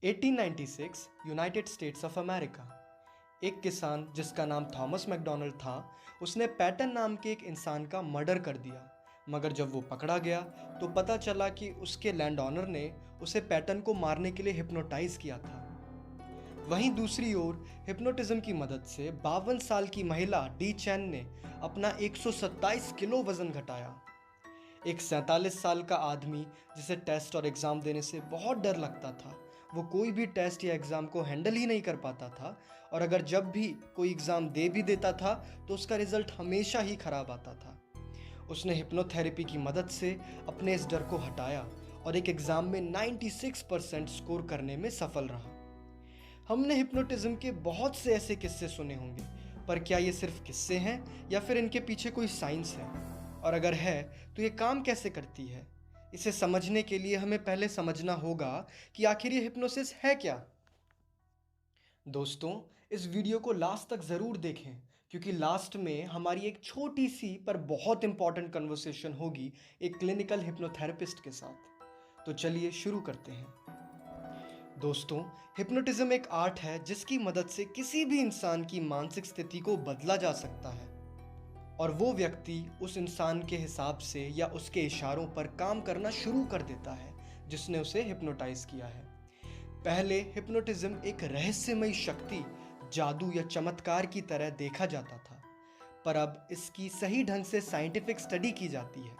1896 United states of America. एक किसान जिसका नाम थॉमस मैकडोनल्ड था, उसने पैटन नाम के एक इंसान का मर्डर कर दिया। मगर जब वो पकड़ा गया तो पता चला कि उसके लैंड ऑनर ने उसे पैटन को मारने के लिए हिप्नोटाइज किया था। वहीं दूसरी ओर हिप्नोटिज्म की मदद से 52 साल की महिला डी चैन ने अपना 127 किलो वजन घटाया। एक 47 साल का आदमी जिसे टेस्ट और एग्ज़ाम देने से बहुत डर लगता था, वो कोई भी टेस्ट या एग्ज़ाम को हैंडल ही नहीं कर पाता था, और अगर जब भी कोई एग्ज़ाम दे भी देता था तो उसका रिजल्ट हमेशा ही खराब आता था। उसने हिप्नोथेरेपी की मदद से अपने इस डर को हटाया और एक एग्ज़ाम में 96% स्कोर करने में सफल रहा। हमने हिप्नोटिज्म के बहुत से ऐसे किस्से सुने होंगे, पर क्या ये सिर्फ किस्से हैं या फिर इनके पीछे कोई साइंस है? और अगर है तो ये काम कैसे करती है? इसे समझने के लिए हमें पहले समझना होगा कि आखिर ये हिप्नोसिस है क्या। दोस्तों, इस वीडियो को लास्ट तक ज़रूर देखें, क्योंकि लास्ट में हमारी एक छोटी सी पर बहुत इंपॉर्टेंट कन्वर्सेशन होगी एक क्लिनिकल हिप्नोथेरेपिस्ट के साथ। तो चलिए शुरू करते हैं। दोस्तों, हिप्नोटिज्म एक आर्ट है जिसकी मदद से किसी भी इंसान की मानसिक स्थिति को बदला जा सकता है, और वो व्यक्ति उस इंसान के हिसाब से या उसके इशारों पर काम करना शुरू कर देता है जिसने उसे हिप्नोटाइज किया है। पहले हिप्नोटिज्म एक रहस्यमयी शक्ति, जादू या चमत्कार की तरह देखा जाता था, पर अब इसकी सही ढंग से साइंटिफिक स्टडी की जाती है।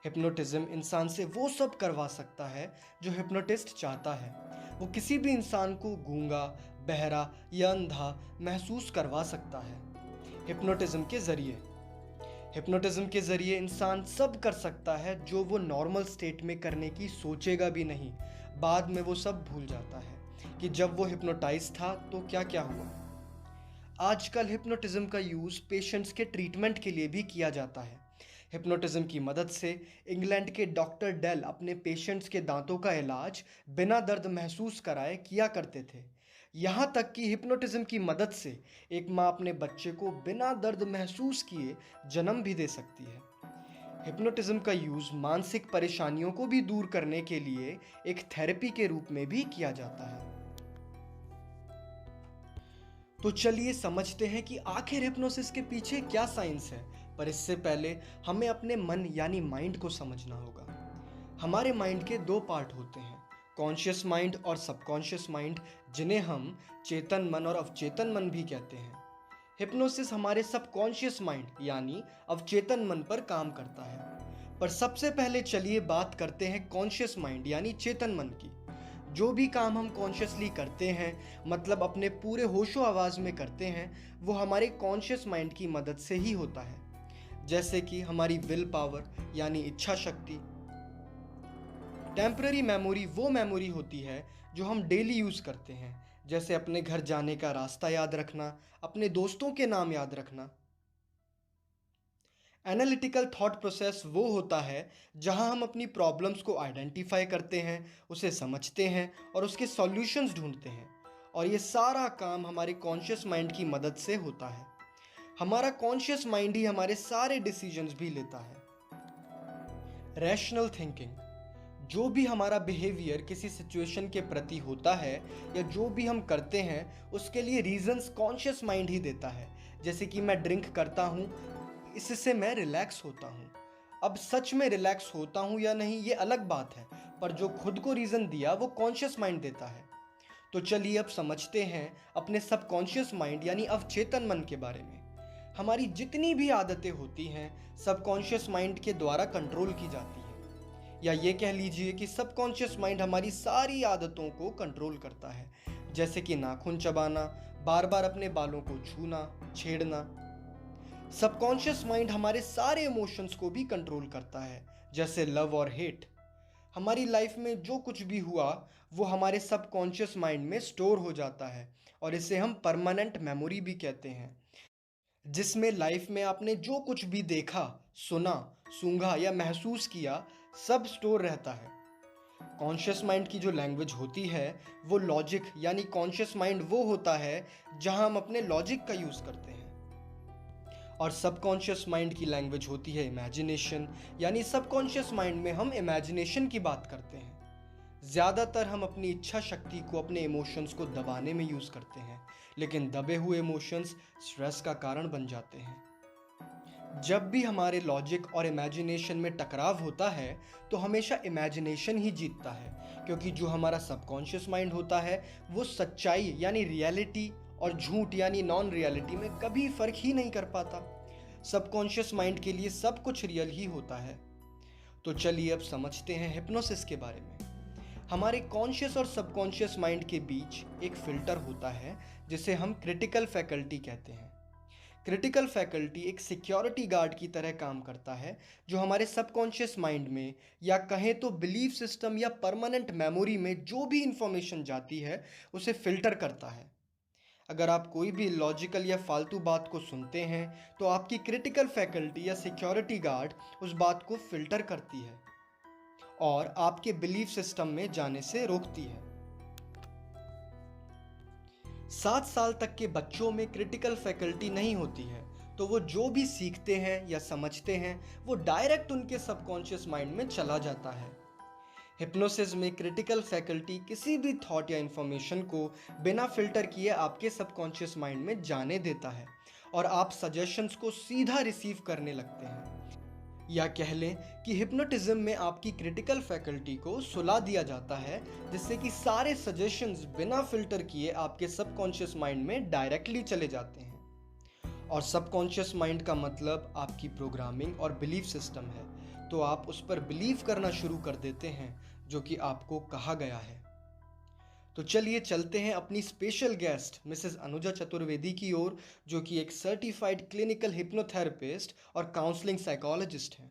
हिप्नोटिज्म इंसान से वो सब करवा सकता है जो हिप्नोटिस्ट चाहता है। वो किसी भी इंसान को गूंगा, बहरा या अंधा महसूस करवा सकता है। हिप्नोटिज्म के जरिए इंसान सब कर सकता है जो वो नॉर्मल स्टेट में करने की सोचेगा भी नहीं। बाद में वो सब भूल जाता है कि जब वो हिप्नोटाइज था तो क्या क्या हुआ। आजकल हिप्नोटिज्म का यूज़ पेशेंट्स के ट्रीटमेंट के लिए भी किया जाता है। हिप्नोटिज्म की मदद से इंग्लैंड के डॉक्टर डेल अपने पेशेंट्स के दांतों का इलाज बिना दर्द महसूस कराए किया करते थे। यहाँ तक कि हिप्नोटिज्म की मदद से एक माँ अपने बच्चे को बिना दर्द महसूस किए जन्म भी दे सकती है। हिप्नोटिज्म का यूज़ मानसिक परेशानियों को भी दूर करने के लिए एक थेरेपी के रूप में भी किया जाता है। तो चलिए समझते हैं कि आखिर हिप्नोसिस के पीछे क्या साइंस है। पर इससे पहले हमें अपने मन यानी माइंड को समझना होगा। हमारे माइंड के दो पार्ट होते हैं, कॉन्शियस माइंड और सबकॉन्शियस माइंड, जिन्हें हम चेतन मन और अवचेतन मन भी कहते हैं। हिप्नोसिस हमारे सबकॉन्शियस माइंड यानी अवचेतन मन पर काम करता है। पर सबसे पहले चलिए बात करते हैं कॉन्शियस माइंड यानी चेतन मन की। जो भी काम हम कॉन्शियसली करते हैं, मतलब अपने पूरे होशो आवाज़ में करते हैं, वो हमारे कॉन्शियस माइंड की मदद से ही होता है। जैसे कि हमारी विल पावर यानी इच्छा शक्ति। टेम्पररी मेमोरी वो मेमोरी होती है जो हम डेली यूज़ करते हैं, जैसे अपने घर जाने का रास्ता याद रखना, अपने दोस्तों के नाम याद रखना। एनालिटिकल थॉट प्रोसेस वो होता है जहां हम अपनी प्रॉब्लम्स को आइडेंटिफाई करते हैं, उसे समझते हैं और उसके सॉल्यूशंस ढूंढते हैं, और ये सारा काम हमारे कॉन्शियस माइंड की मदद से होता है। हमारा कॉन्शियस माइंड ही हमारे सारे डिसीजंस भी लेता है। रैशनल थिंकिंग, जो भी हमारा बिहेवियर किसी सिचुएशन के प्रति होता है या जो भी हम करते हैं, उसके लिए रीजंस कॉन्शियस माइंड ही देता है। जैसे कि मैं ड्रिंक करता हूँ, इससे मैं रिलैक्स होता हूँ। अब सच में रिलैक्स होता हूँ या नहीं ये अलग बात है, पर जो खुद को रीज़न दिया वो कॉन्शियस माइंड देता है। तो चलिए अब समझते हैं अपने सबकॉन्शियस माइंड यानी अवचेतन मन के बारे में। हमारी जितनी भी आदतें होती हैं सबकॉन्शियस माइंड के द्वारा कंट्रोल की जाती है, या ये कह लीजिए कि सबकॉन्शियस माइंड हमारी सारी आदतों को कंट्रोल करता है। जैसे कि नाखून चबाना, बार बार अपने बालों को छूना, छेड़ना। सबकॉन्शियस माइंड हमारे सारे इमोशंस को भी कंट्रोल करता है, जैसे लव और हेट। हमारी लाइफ में जो कुछ भी हुआ वो हमारे सबकॉन्शियस माइंड में स्टोर हो जाता है, और इसे हम परमानेंट मेमोरी भी कहते हैं, जिसमें लाइफ में आपने जो कुछ भी देखा, सुना, सूंघा या महसूस किया, सब स्टोर रहता है। कॉन्शियस माइंड की जो लैंग्वेज होती है वो लॉजिक यानी कॉन्शियस माइंड वो होता है जहां हम अपने लॉजिक का यूज़ करते हैं, और सबकॉन्शियस माइंड की लैंग्वेज होती है इमेजिनेशन, यानी सबकॉन्शियस माइंड में हम इमेजिनेशन की बात करते हैं। ज़्यादातर हम अपनी इच्छा शक्ति को अपने इमोशंस को दबाने में यूज़ करते हैं, लेकिन दबे हुए इमोशंस स्ट्रेस का कारण बन जाते हैं। जब भी हमारे लॉजिक और इमेजिनेशन में टकराव होता है, तो हमेशा इमेजिनेशन ही जीतता है, क्योंकि जो हमारा सबकॉन्शियस माइंड होता है वो सच्चाई यानी रियलिटी और झूठ यानी नॉन रियलिटी में कभी फर्क ही नहीं कर पाता। सबकॉन्शियस माइंड के लिए सब कुछ रियल ही होता है। तो चलिए अब समझते हैं हिप्नोसिस के बारे में। हमारे कॉन्शियस और सबकॉन्शियस माइंड के बीच एक फिल्टर होता है जिसे हम क्रिटिकल फैकल्टी कहते हैं। क्रिटिकल फैकल्टी एक सिक्योरिटी गार्ड की तरह काम करता है, जो हमारे सबकॉन्शियस माइंड में या कहें तो बिलीफ सिस्टम या परमानेंट मेमोरी में जो भी इंफॉर्मेशन जाती है उसे फिल्टर करता है। अगर आप कोई भी लॉजिकल या फालतू बात को सुनते हैं तो आपकी क्रिटिकल फैकल्टी या सिक्योरिटी गार्ड उस बात को फिल्टर करती है और आपके बिलीफ सिस्टम में जाने से रोकती है। 7 साल तक के बच्चों में क्रिटिकल फैकल्टी नहीं होती है, तो वो जो भी सीखते हैं या समझते हैं वो डायरेक्ट उनके सबकॉन्शियस माइंड में चला जाता है। हिप्नोसिस में क्रिटिकल फैकल्टी किसी भी थॉट या इंफॉर्मेशन को बिना फिल्टर किए आपके सबकॉन्शियस माइंड में जाने देता है और आप सजेशंस को सीधा रिसीव करने लगते हैं। या कह लें कि हिप्नोटिज्म में आपकी क्रिटिकल फैकल्टी को सुला दिया जाता है, जिससे कि सारे सजेशंस बिना फिल्टर किए आपके सबकॉन्शियस माइंड में डायरेक्टली चले जाते हैं। और सबकॉन्शियस माइंड का मतलब आपकी प्रोग्रामिंग और बिलीफ सिस्टम है, तो आप उस पर बिलीव करना शुरू कर देते हैं जो कि आपको कहा गया है। तो चलिए चलते हैं अपनी special guest Mrs Anuja Chaturvedi की ओर, जो कि एक सर्टिफाइड क्लिनिकल हिप्नोथेरेपिस्ट और काउंसलिंग साइकोलॉजिस्ट हैं।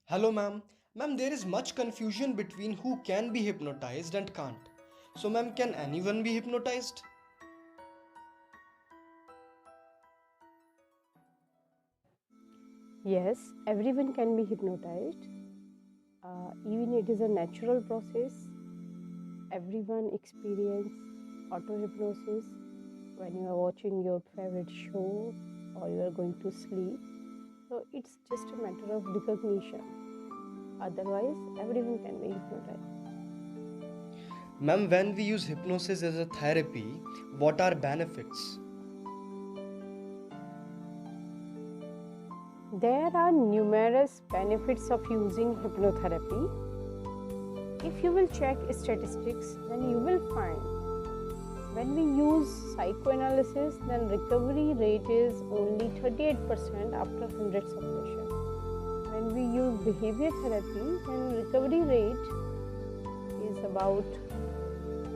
Hello ma'am. Ma'am, there is much confusion between who can be hypnotized and can't. So ma'am, can anyone be hypnotized? Yes, everyone can be hypnotized. Even it is a natural process. Everyone experience auto hypnosis when you are watching your favorite show or you are going to sleep. So it's just a matter of recognition. Otherwise, everyone can be hypnotized. Ma'am, when we use hypnosis as a therapy, what are benefits? There are numerous benefits of using hypnotherapy. If you will check statistics, then you will find when we use psychoanalysis, then recovery rate is only 38% after hundreds of sessions. When we use behavior therapy, then recovery rate is about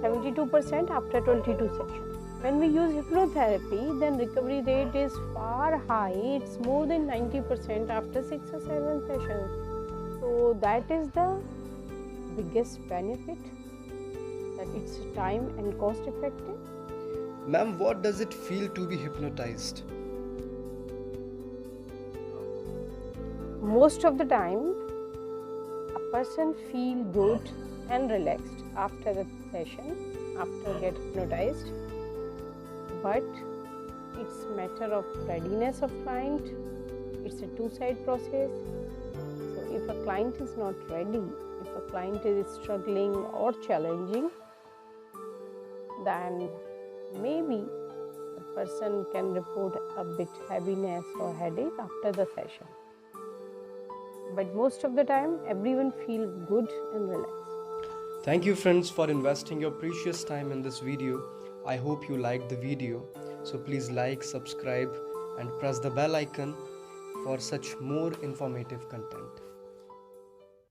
72% after 22 sessions. When we use hypnotherapy, then recovery rate is far high. It's more than 90% after 6 or 7 sessions. So that is the biggest benefit, that it's time and cost effective. Ma'am, what does it feel to be hypnotized? Most of the time, a person feel good and relaxed after the session, after get hypnotized. But it's matter of readiness of client. It's a two-side process. So if a client is not ready, if a client is struggling or challenging, then maybe the person can report a bit heaviness or headache after the session. But most of the time, everyone feel good and relaxed. Thank you friends for investing your precious time in this video. I hope you liked the video. So please like, subscribe and press the bell icon for such more informative content.